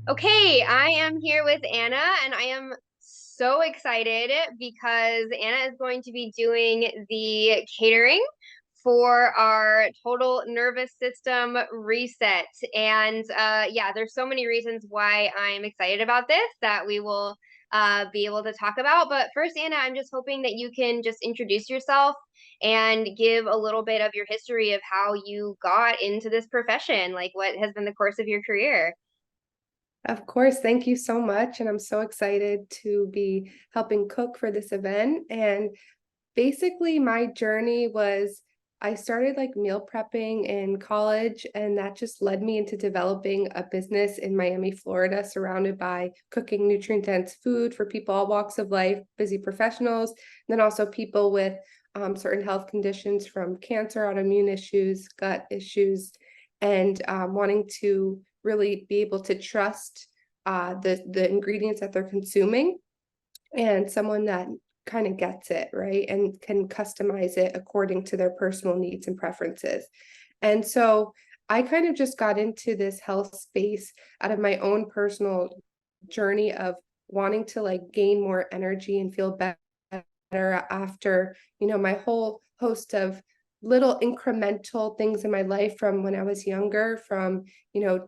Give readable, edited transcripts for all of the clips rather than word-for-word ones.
Okay, I am here with Anna, and I am so excited because Anna is going to be doing the catering for our total nervous system reset. And yeah, there's so many reasons why I'm excited about this that we will be able to talk about. But first, Anna, I'm just hoping that you can just introduce yourself and give a little bit of your history of how you got into this profession, like what has been the course of your career. Of course, thank you so much. And I'm so excited to be helping cook for this event. And basically, my journey was I started like meal prepping in college, and that just led me into developing a business in Miami, Florida, surrounded by cooking nutrient dense food for people all walks of life, busy professionals, and then also people with certain health conditions from cancer, autoimmune issues, gut issues, and wanting to really be able to trust the ingredients that they're consuming and someone that kind of gets it, right? And can customize it according to their personal needs and preferences. And so I kind of just got into this health space out of my own personal journey of wanting to like gain more energy and feel better after, my whole host of little incremental things in my life from when I was younger, from,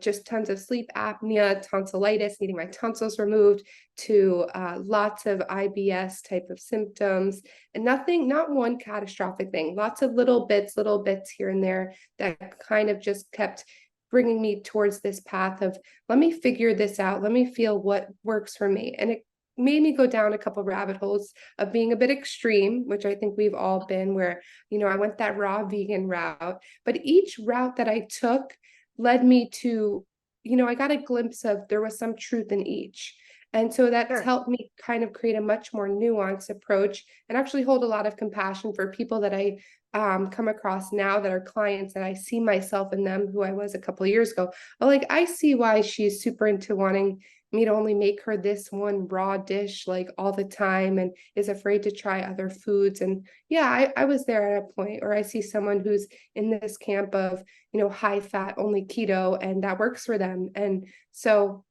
just tons of sleep apnea, tonsillitis, needing my tonsils removed, to lots of IBS type of symptoms, and nothing, not one catastrophic thing, lots of little bits here and there that kind of just kept bringing me towards this path of let me figure this out, let me feel what works for me. And it made me go down a couple rabbit holes of being a bit extreme, which I think we've all been, where, I went that raw vegan route, but each route that I took led me to, I got a glimpse of there was some truth in each. And so that's Sure. helped me kind of create a much more nuanced approach and actually hold a lot of compassion for people that I come across now that are clients, and I see myself in them who I was a couple of years ago. Oh, like I see why she's super into wanting me to only make her this one raw dish like all the time and is afraid to try other foods. And yeah, I was there at a point, or I see someone who's in this camp of, high fat, only keto, and that works for them. And so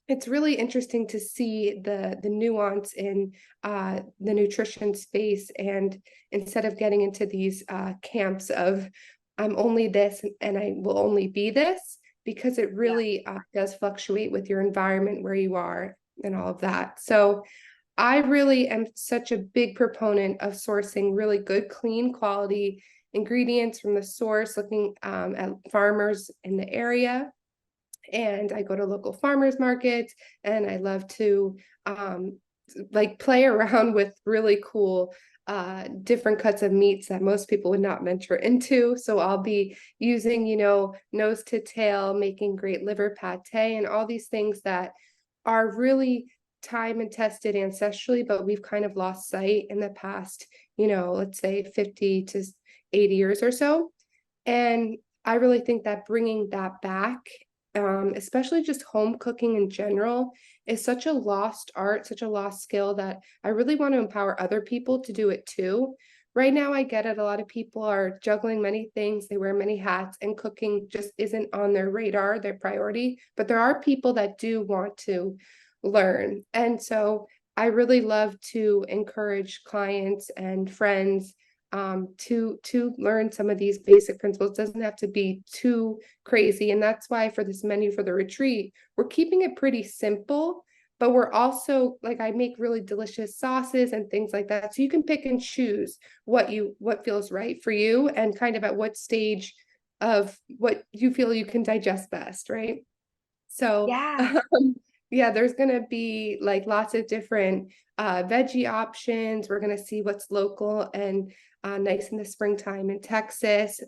it's really interesting to see the nuance in the nutrition space. And instead of getting into these camps of I'm only this and I will only be this, because it Yeah. really does fluctuate with your environment where you are and all of that. So I really am such a big proponent of sourcing really good, clean, quality ingredients from the source, looking at farmers in the area. And I go to local farmers markets, and I love to like play around with really cool different cuts of meats that most people would not venture into. So I'll be using, nose to tail, making great liver pate and all these things that are really time and tested ancestrally, but we've kind of lost sight in the past, let's say 50 to 80 years or so. And I really think that bringing that back, especially just home cooking in general, is such a lost art, such a lost skill that I really want to empower other people to do it too. Right now, I get it. A lot of people are juggling many things, they wear many hats, and cooking just isn't on their radar, their priority. But there are people that do want to learn. And so I really love to encourage clients and friends to learn some of these basic principles. It doesn't have to be too crazy. And that's why for this menu for the retreat, we're keeping it pretty simple, but we're also like I make really delicious sauces and things like that. So you can pick and choose what feels right for you and kind of at what stage of what you feel you can digest best, right? So Yeah. yeah, there's gonna be like lots of different veggie options. We're gonna see what's local and nice in the springtime in Texas,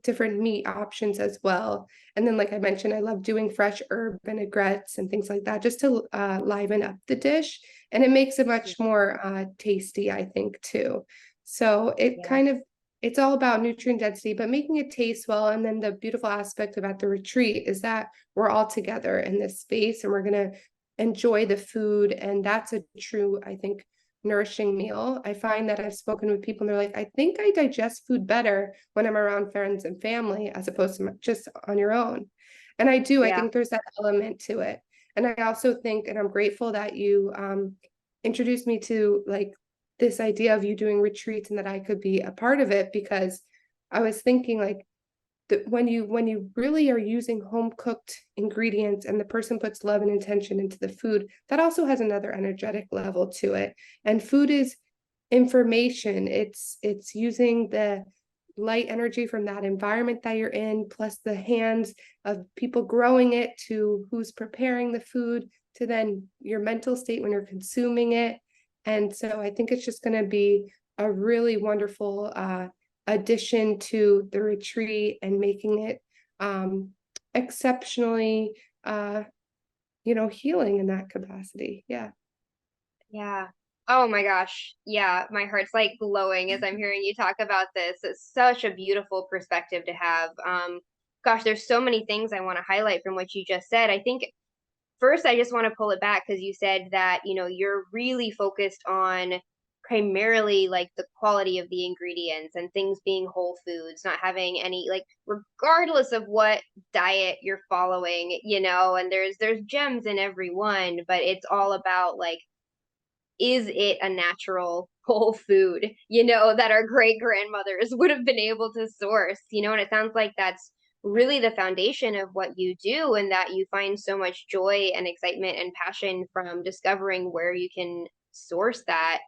different meat options as well. And then, like I mentioned, I love doing fresh herb vinaigrettes and things like that just to liven up the dish. And it makes it much more tasty, I think, too. So it Yeah. kind of it's all about nutrient density, but making it taste well. And then the beautiful aspect about the retreat is that we're all together in this space and we're going to enjoy the food. And that's a true, I think, nourishing meal. I find that I've spoken with people and they're like, I think I digest food better when I'm around friends and family as opposed to just on your own. And I do, I Yeah. think there's that element to it. And I also think, and I'm grateful that you introduced me to like this idea of you doing retreats and that I could be a part of it, because I was thinking like that when you really are using home cooked ingredients and the person puts love and intention into the food, that also has another energetic level to it. And food is information. It's using the light energy from that environment that you're in, plus the hands of people growing it, to who's preparing the food, to then your mental state when you're consuming it. And so I think it's just going to be a really wonderful addition to the retreat, and making it exceptionally healing in that capacity. Yeah. Yeah. Oh my gosh. Yeah, my heart's like glowing as I'm hearing you talk about this. It's such a beautiful perspective to have. Gosh, there's so many things I want to highlight from what you just said. I think first I just want to pull it back because you said that, you're really focused on primarily like the quality of the ingredients and things being whole foods, not having any like regardless of what diet you're following, and there's gems in every one, but it's all about like is it a natural whole food, that our great grandmothers would have been able to source, and it sounds like that's really the foundation of what you do, and that you find so much joy and excitement and passion from discovering where you can source that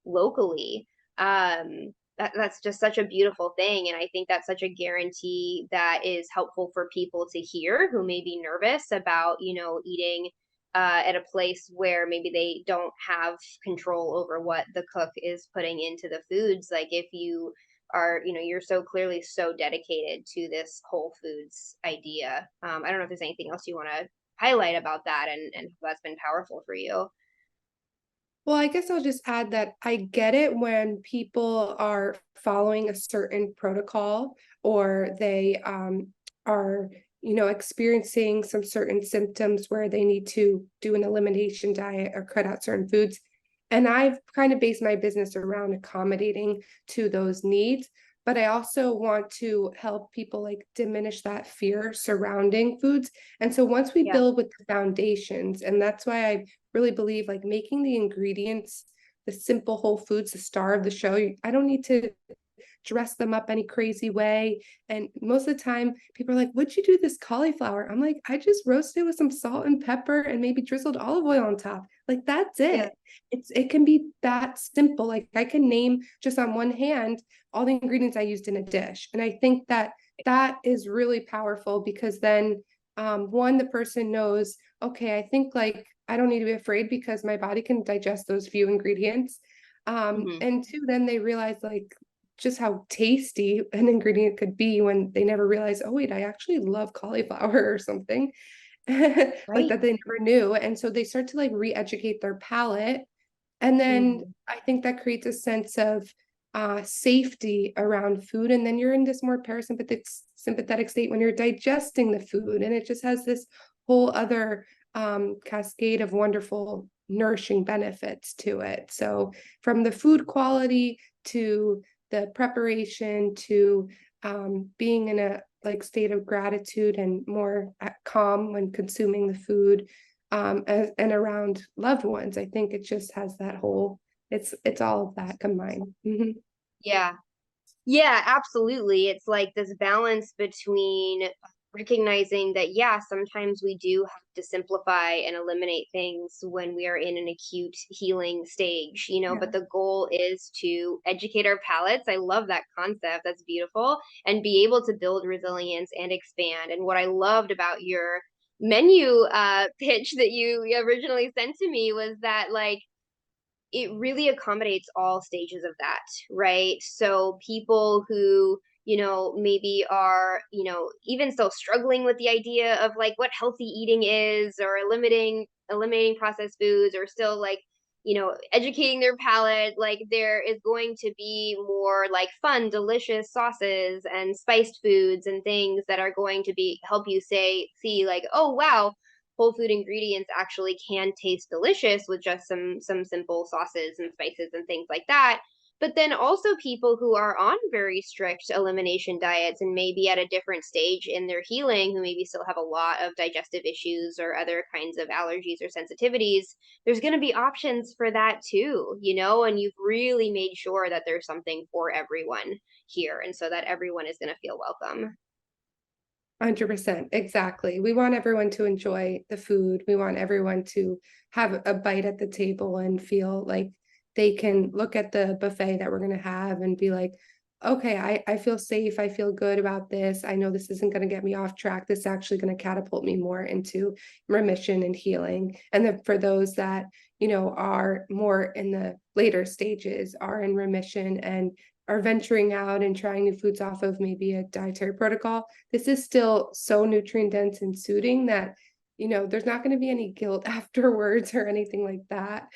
locally. That's just such a beautiful thing. And I think that's such a guarantee that is helpful for people to hear who may be nervous about, eating at a place where maybe they don't have control over what the cook is putting into the foods. Like if you are, you're so clearly so dedicated to this whole foods idea. I don't know if there's anything else you want to highlight about that, and how that's been powerful for you. Well, I guess I'll just add that I get it when people are following a certain protocol, or they are, experiencing some certain symptoms where they need to do an elimination diet or cut out certain foods. And I've kind of based my business around accommodating to those needs. But I also want to help people like diminish that fear surrounding foods. And so once we Yeah. build with the foundations, and that's why I really believe like making the ingredients, the simple whole foods, the star of the show. I don't need to dress them up any crazy way. And most of the time, people are like, "What'd you do this cauliflower?" I'm like, "I just roasted it with some salt and pepper and maybe drizzled olive oil on top." Like that's Yeah. it. It can be that simple. Like I can name just on one hand all the ingredients I used in a dish. And I think that that is really powerful, because then one, the person knows, okay, I think like I don't need to be afraid because my body can digest those few ingredients. Hmm. And two, then they realize like just how tasty an ingredient could be when they never realize, oh wait, I actually love cauliflower or something. Like Right. that they never knew. And so they start to like re-educate their palate. And then Hmm. I think that creates a sense of safety around food. And then you're in this more parasympathetic sympathetic state when you're digesting the food. And it just has this whole other cascade of wonderful nourishing benefits to it. So from the food quality to the preparation to being in a like state of gratitude and more calm when consuming the food, and around loved ones. I think it just has that whole, it's all of that combined. Mhm. Yeah. Yeah, absolutely. It's like this balance between recognizing that, yeah, sometimes we do have to simplify and eliminate things when we are in an acute healing stage, but Yeah. the goal is to educate our palates. I love that concept. That's beautiful. And be able to build resilience and expand. And what I loved about your menu pitch that you originally sent to me was that, like, it really accommodates all stages of that, right? So people who, maybe are, even still struggling with the idea of like what healthy eating is, or eliminating processed foods, or still like, educating their palate, like there is going to be more like fun, delicious sauces and spiced foods and things that are going to be help you see like, oh wow, whole food ingredients actually can taste delicious with just some simple sauces and spices and things like that. But then also people who are on very strict elimination diets and maybe at a different stage in their healing, who maybe still have a lot of digestive issues or other kinds of allergies or sensitivities, there's going to be options for that too, you know, and you've really made sure that there's something for everyone here. And so that everyone is going to feel welcome. 100%. Exactly. We want everyone to enjoy the food. We want everyone to have a bite at the table and feel like they can look at the buffet that we're going to have and be like, okay, I feel safe. I feel good about this. I know this isn't going to get me off track. This is actually going to catapult me more into remission and healing. And then for those that, are more in the later stages, are in remission and are venturing out and trying new foods off of maybe a dietary protocol, this is still so nutrient dense and soothing that there's not going to be any guilt afterwards or anything like that.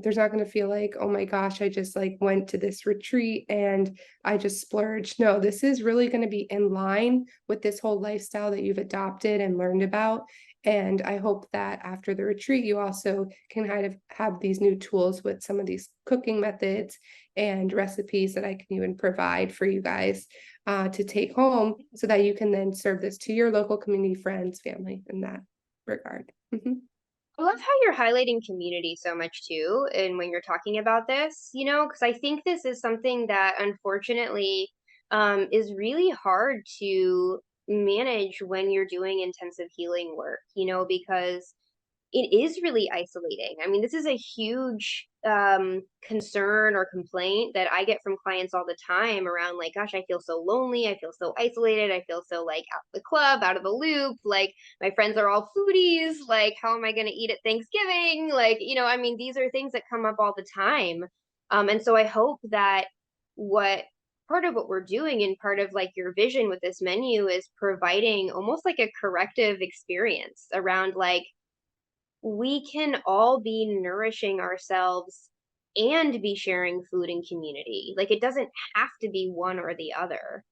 There's not going to feel like, oh my gosh, I just like went to this retreat and I just splurged. No, this is really going to be in line with this whole lifestyle that you've adopted and learned about. And I hope that after the retreat, you also can kind of have these new tools with some of these cooking methods and recipes that I can even provide for you guys to take home so that you can then serve this to your local community, friends, family in that regard. I love how you're highlighting community so much too, and when you're talking about this, you know, because I think this is something that unfortunately is really hard to manage when you're doing intensive healing work, you know, because it is really isolating. I mean, this is a huge concern or complaint that I get from clients all the time around like, gosh, I feel so lonely. I feel so isolated. I feel so like out of the club, out of the loop. Like my friends are all foodies. Like, how am I going to eat at Thanksgiving? Like, you know, I mean, these are things that come up all the time. And so I hope that what part of what we're doing and part of like your vision with this menu is providing almost like a corrective experience around like, we can all be nourishing ourselves and be sharing food and community. Like it doesn't have to be one or the other.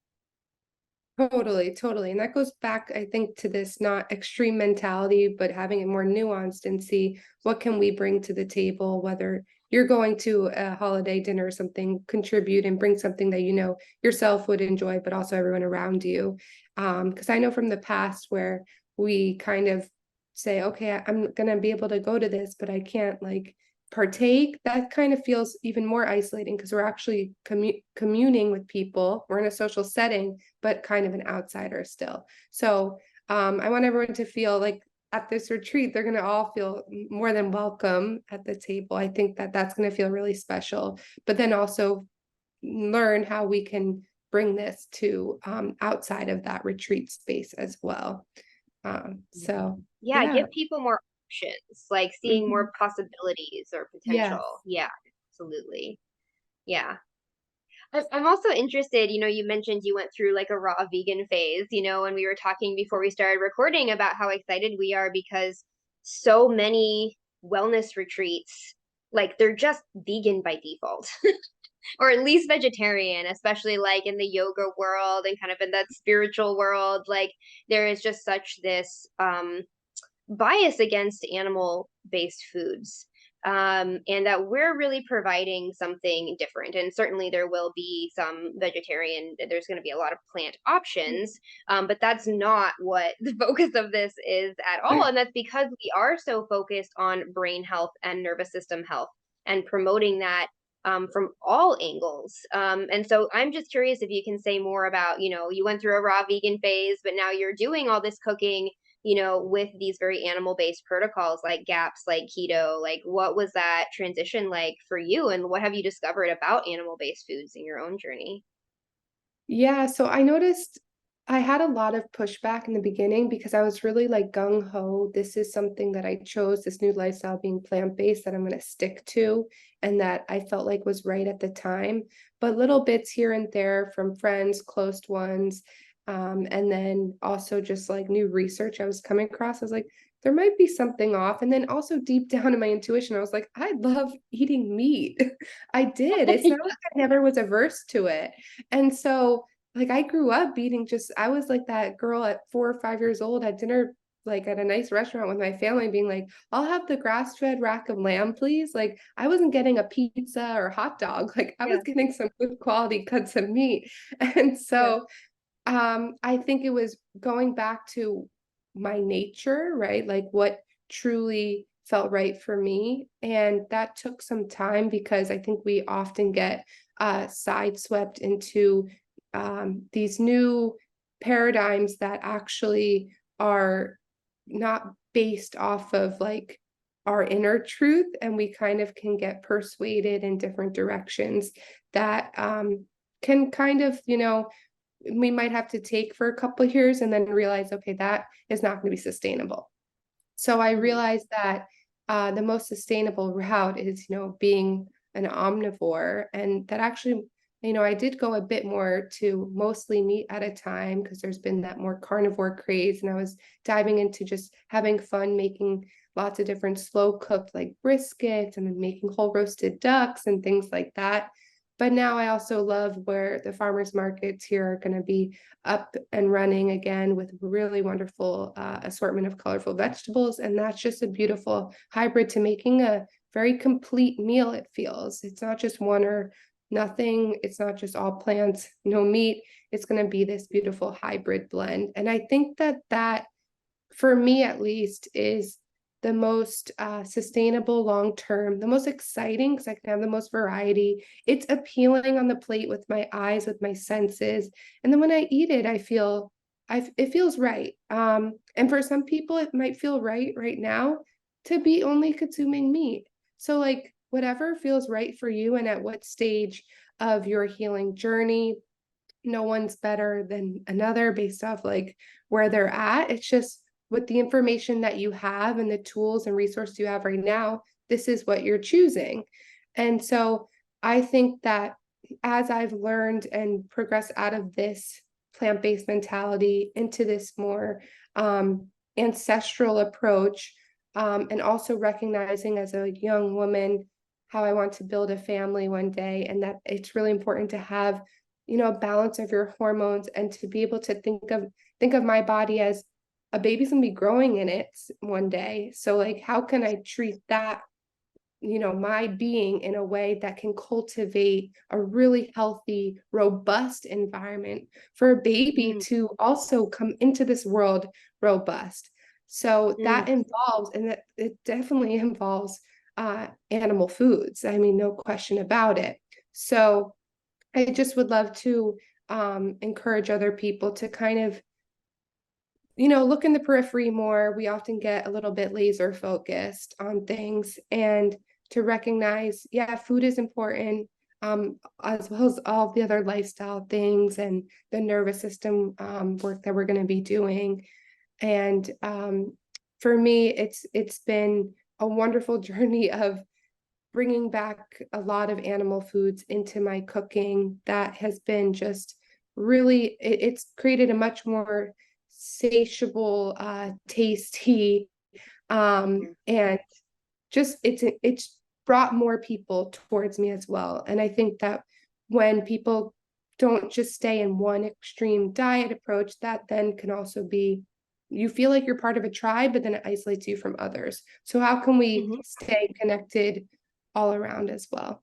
Totally, totally. And that goes back, I think, to this not extreme mentality, but having it more nuanced and see what can we bring to the table, whether you're going to a holiday dinner or something, contribute and bring something that yourself would enjoy, but also everyone around you. Because I know from the past where we kind of say, okay, I'm gonna be able to go to this, but I can't like partake, that kind of feels even more isolating because we're actually communing with people. We're in a social setting, but kind of an outsider still. So I want everyone to feel like at this retreat, they're going to all feel more than welcome at the table. I think that that's going to feel really special, but then also learn how we can bring this to outside of that retreat space as well. So Yeah, yeah. give people more options, like seeing Mhm. more possibilities or potential. Yes. Yeah, absolutely. Yeah. I'm also interested, you know, you mentioned you went through like a raw vegan phase, you know, and we were talking before we started recording about how excited we are because so many wellness retreats, like they're just vegan by default. Or at least vegetarian, especially like in the yoga world and kind of in that spiritual world. Like there is just such this bias against animal based foods. And that we're really providing something different. And certainly there will be some vegetarian, there's going to be a lot of plant options, but that's not what the focus of this is at all. And that's because we are so focused on brain health and nervous system health and promoting that from all angles. And so I'm just curious if you can say more about, you know, you went through a raw vegan phase, but now you're doing all this cooking, you know, with these very animal based protocols like GAPS, like keto. Like what was that transition like for you? And what have you discovered about animal based foods in your own journey? Yeah, so I noticed I had a lot of pushback in the beginning because I was really like gung ho. This is something that I chose, this new lifestyle being plant-based that I'm going to stick to and that I felt like was right at the time. But little bits here and there from friends, close ones, and then also just like new research I was coming across. I was like, there might be something off. And then also deep down in my intuition, I was like, I love eating meat. I did. It's not like I never was averse to it. And so, like, I grew up eating I was like that girl at 4 or 5 years old at dinner, like at a nice restaurant with my family being like, I'll have the grass-fed rack of lamb, please. Like I wasn't getting a pizza or hot dog. Like I was Yeah. getting some good quality cuts of meat. And Yeah. so I think it was going back to my nature, right? Like what truly felt right for me. And that took some time because I think we often get sideswept into these new paradigms that actually are not based off of like our inner truth. And we kind of can get persuaded in different directions that can kind of, we might have to take for a couple of years and then realize, okay, that is not going to be sustainable. So I Mhm. realized that the most sustainable route is, being an omnivore. And that actually, I did go a bit more to mostly meat at a time because there's been that more carnivore craze. And I was diving into just having fun making lots of different slow cooked like briskets and then making whole roasted ducks and things like that. But now I also love where the farmers markets here are going to be up and running again with really wonderful assortment of colorful vegetables. And that's just a beautiful hybrid to making a very complete meal, it feels. It's not just one or nothing. It's not just all plants, no meat. It's going to be this beautiful hybrid blend. And I think that for me at least, is the most sustainable long term, the most exciting because I can have the most variety. It's appealing on the plate with my eyes, with my senses. And then when I eat it, it feels right. And for some people, it might feel right now to be only consuming meat. So, like, whatever feels right for you and at what stage of your healing journey, no one's better than another based off like where they're at. It's just with the information that you have and the tools and resources you have right now, this is what you're choosing. And so I think that as I've learned and progressed out of this plant-based mentality into this more ancestral approach, and also recognizing as a young woman how I want to build a family one day, and that it's really important to have a balance of your hormones and to be able to think of my body as a baby's gonna be growing in it one day. So like how can I treat that, my being in a way that can cultivate a really healthy, robust environment for a baby Mm. to also come into this world robust. So that Mm. involves, and that it definitely involves animal foods. I mean, no question about it. So I just would love to encourage other people to kind of, look in the periphery more. We often get a little bit laser focused on things and to recognize, yeah, food is important, as well as all the other lifestyle things and the nervous system work that we're going to be doing. And for me, it's been a wonderful journey of bringing back a lot of animal foods into my cooking that has been just really it's created a much more satiable tasty and just it's brought more people towards me as well. And I think that when people don't just stay in one extreme diet approach, that then can also be, you feel like you're part of a tribe, but then it isolates you from others. So how can we Mhm. stay connected all around as well?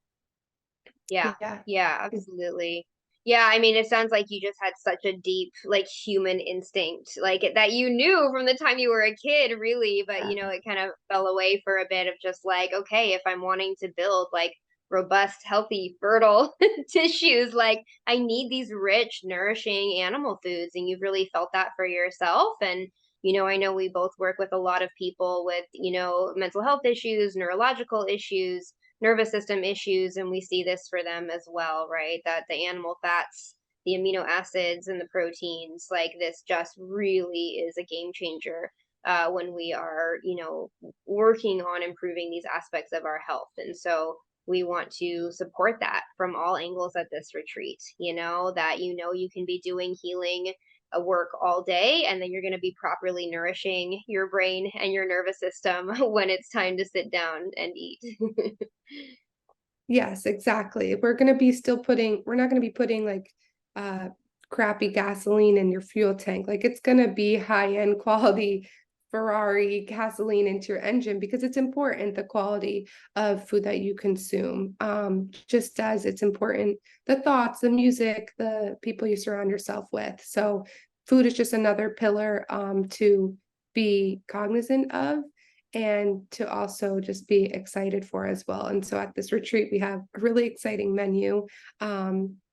Yeah. Yeah. Yeah, absolutely. Yeah, I mean, it sounds like you just had such a deep, like, human instinct, like that you knew from the time you were a kid, really, but it kind of fell away for a bit of just like, okay, if I'm wanting to build like robust, healthy, fertile tissues, like I need these rich, nourishing animal foods. And you've really felt that for yourself. And, I know we both work with a lot of people with, mental health issues, neurological issues, nervous system issues, and we see this for them as well, right? That the animal fats, the amino acids and the proteins, like this just really is a game changer when we are working on improving these aspects of our health. And so we want to support that from all angles at this retreat, that you can be doing healing work all day, and then you're going to be properly nourishing your brain and your nervous system when it's time to sit down and eat. Yes, exactly. We're not gonna be putting like crappy gasoline in your fuel tank. Like it's gonna be high-end quality Ferrari gasoline into your engine, because it's important, the quality of food that you consume, just as it's important the thoughts, the music, the people you surround yourself with. So food is just another pillar to be cognizant of, and to also just be excited for as well. And so at this retreat, we have a really exciting menu.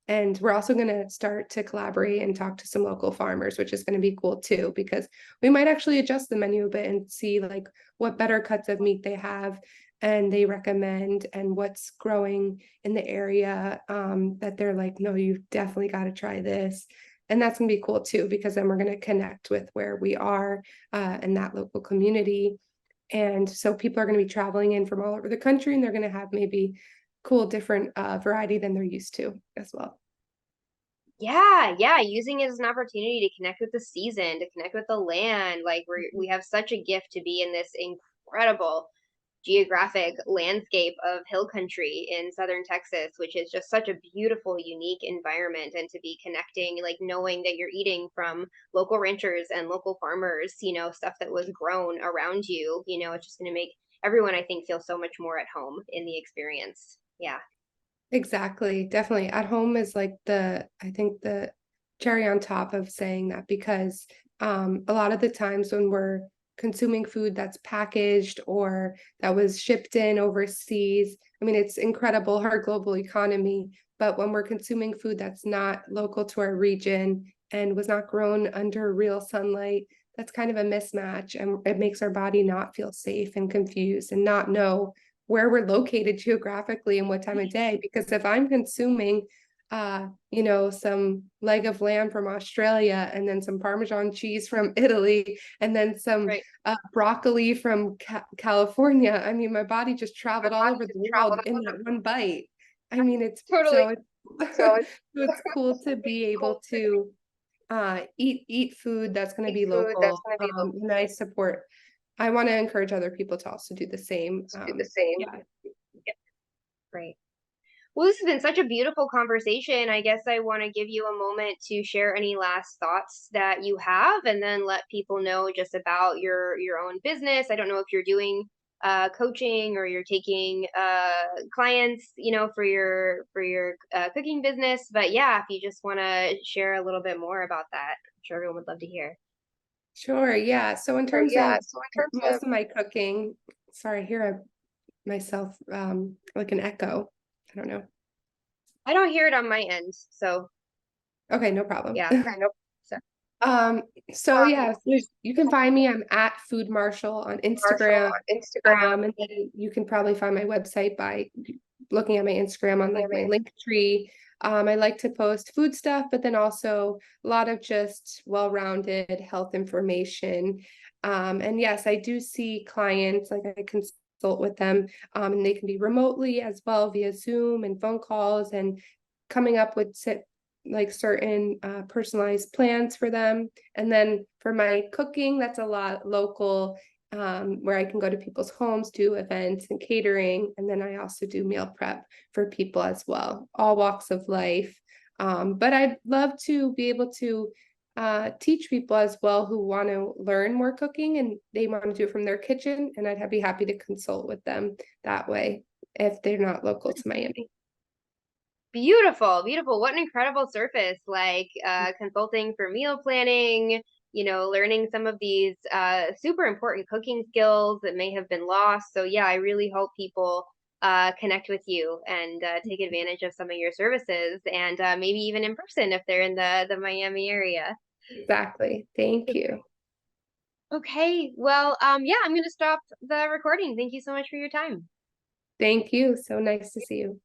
And we're also going to start to collaborate and talk to some local farmers, which is going to be cool too, because we might actually adjust the menu a bit and see like what better cuts of meat they have and they recommend, and what's growing in the area that they're like, no, you've definitely got to try this. And that's going to be cool too, because then we're going to connect with where we are in that local community. And so people are going to be traveling in from all over the country, and they're going to have maybe cool different variety than they're used to as well. Yeah, yeah, using it as an opportunity to connect with the season, to connect with the land. Like we have such a gift to be in this incredible geographic landscape of hill country in southern Texas, which is just such a beautiful, unique environment. And to be connecting, like knowing that you're eating from local ranchers and local farmers, stuff that was grown around you, it's just going to make everyone, I think, feel so much more at home in the experience. Yeah. Exactly. Definitely. At home is like I think the cherry on top of saying that, because a lot of the times when we're consuming food that's packaged or that was shipped in overseas, I mean, it's incredible, our global economy, but when we're consuming food that's not local to our region and was not grown under real sunlight, that's kind of a mismatch, and it makes our body not feel safe and confused and not know where we're located geographically and what time of day. Because if I'm consuming some leg of lamb from Australia, and then some Parmesan cheese from Italy, and then some Right. broccoli from California, I mean, my body just traveled all over the world in that one bite. I mean, Totally. it's cool to be able to eat food that's going to be local. And I want to encourage other people to also do the same. Yeah. Great. Well, this has been such a beautiful conversation. I guess I want to give you a moment to share any last thoughts that you have, and then let people know just about your own business. I don't know if you're doing coaching or you're taking clients, for your cooking business. But yeah, if you just want to share a little bit more about that, I'm sure everyone would love to hear. Sure. Yeah. So in terms of most of my cooking, sorry, I hear myself like an echo. I don't know. I don't hear it on my end, so Okay, no problem. yeah. So, Um, so yeah, you can find me. I'm at Food Marshall on Instagram. And then you can probably find my website by looking at my Instagram on like my link tree. I like to post food stuff, but then also a lot of just well-rounded health information. And yes, I do see clients, like I consult with them, and they can be remotely as well via Zoom and phone calls, and coming up with like certain personalized plans for them. And then for my cooking, that's a lot local, where I can go to people's homes, do events and catering. And then I also do meal prep for people as well, all walks of life. But I'd love to be able to teach people as well who want to learn more cooking and they want to do it from their kitchen. And I'd be happy to consult with them that way if they're not local to Miami. beautiful, beautiful. What an incredible service, like consulting for meal planning, learning some of these super important cooking skills that may have been lost. So yeah, I really hope people connect with you and take advantage of some of your services, and maybe even in person if they're in the Miami area. Exactly. Thank you. Okay, well, yeah, I'm gonna stop the recording. Thank you so much for your time. Thank you. So nice to see you.